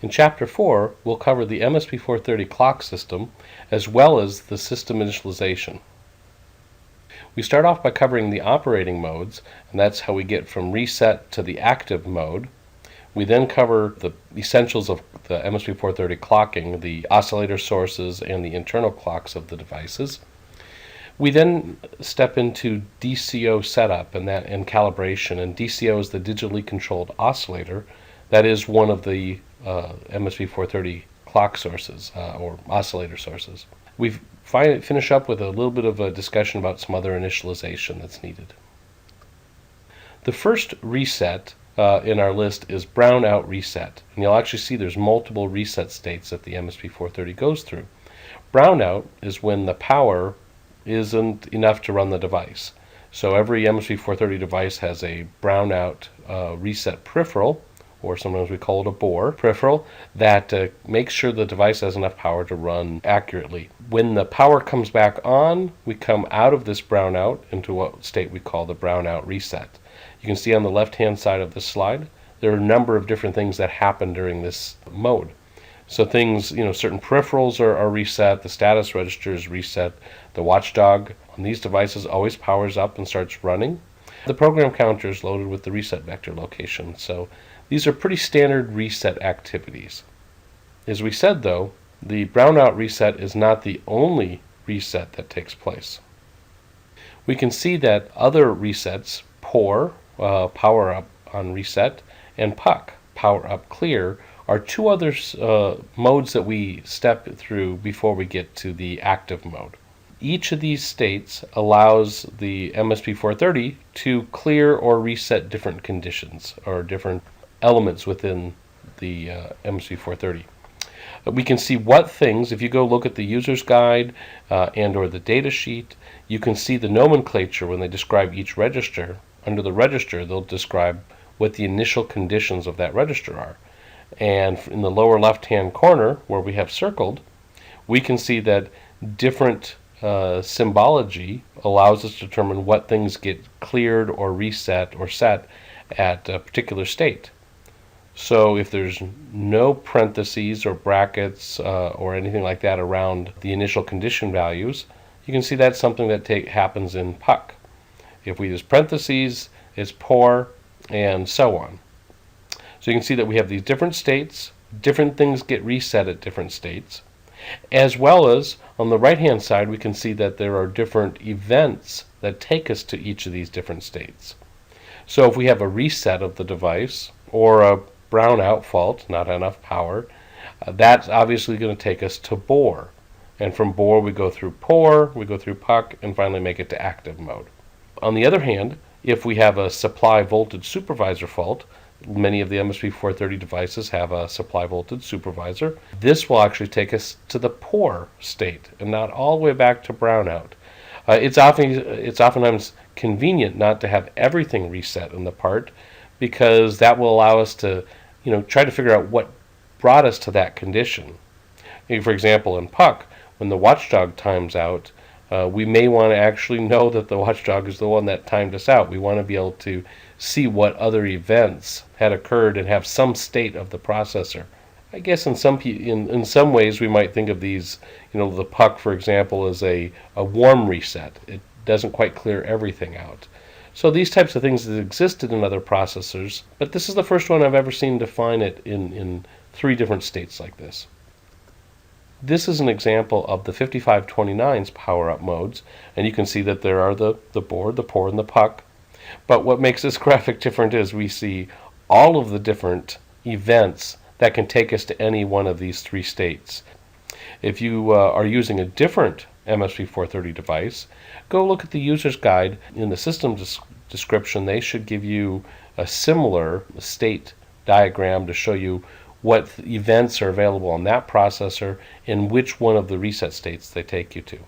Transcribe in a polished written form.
In Chapter 4, we'll cover the msp430 clock system as well as the system initialization. We start off by covering the operating modes, and that's how we get from reset to the active mode. We then cover the essentials of the msp430 clocking, the oscillator sources and the internal clocks of the devices. We then step into DCO setup and calibration, and DCO is the digitally controlled oscillator. That is one of the msp430 clock sources or oscillator sources. We finish up with a little bit of a discussion about some other initialization that's needed. The first reset in our list is brownout reset, and you'll actually see there's multiple reset states that the msp430 goes through. Brownout is when the power isn't enough to run the device. So every msp430 device has a brownout reset peripheral, or sometimes we call it a BOR peripheral, that makes sure the device has enough power to run accurately. When the power comes back on, we come out of this brownout into what state we call the brownout reset. You can see on the left-hand side of this slide, there are a number of different things that happen during this mode. So things, certain peripherals are reset, the status register is reset, the watchdog on these devices always powers up and starts running. The program counter is loaded with the reset vector location. So these are pretty standard reset activities. As we said though, the brownout reset is not the only reset that takes place. We can see that other resets, POR, power up on reset, and PUC, power up clear, are two other modes that we step through before we get to the active mode. Each of these states allows the msp430 to clear or reset different conditions or different elements within the msp430. We can see what things, if you go look at the user's guide and or the data sheet, you can see the nomenclature when they describe each register. Under the register, they'll describe what the initial conditions of that register are. And in the lower left-hand corner, where we have circled, we can see that different symbology allows us to determine what things get cleared or reset or set at a particular state. So if there's no parentheses or brackets or anything like that around the initial condition values, you can see that's something that happens in PUC. If we use parentheses, it's POR, and so on. So you can see that we have these different states, different things get reset at different states, as well as on the right-hand side we can see that there are different events that take us to each of these different states. So if we have a reset of the device or a brownout fault, not enough power, that's obviously going to take us to BOR. And from BOR we go through POR, we go through PUC, and finally make it to active mode. On the other hand, if we have a supply voltage supervisor fault, many of the msp430 devices have a supply voltage supervisor. This will actually take us to the POR state and not all the way back to brownout. It's oftentimes convenient not to have everything reset in the part, because that will allow us to try to figure out what brought us to that condition. For example, in PUC, when the watchdog times out, we may want to actually know that the watchdog is the one that timed us out. We want to be able to see what other events had occurred and have some state of the processor. I guess in some ways we might think of these, the PUC, for example, as a warm reset. It doesn't quite clear everything out. So these types of things have existed in other processors, but this is the first one I've ever seen define it in three different states like this. This is an example of the 5529's power-up modes, and you can see that there are the BOR, the POR, and the PUC. But what makes this graphic different is we see all of the different events that can take us to any one of these three states. If you are using a different msp430 device, go look at the user's guide. In the system description, they should give you a similar state diagram to show you what events are available on that processor and which one of the reset states they take you to.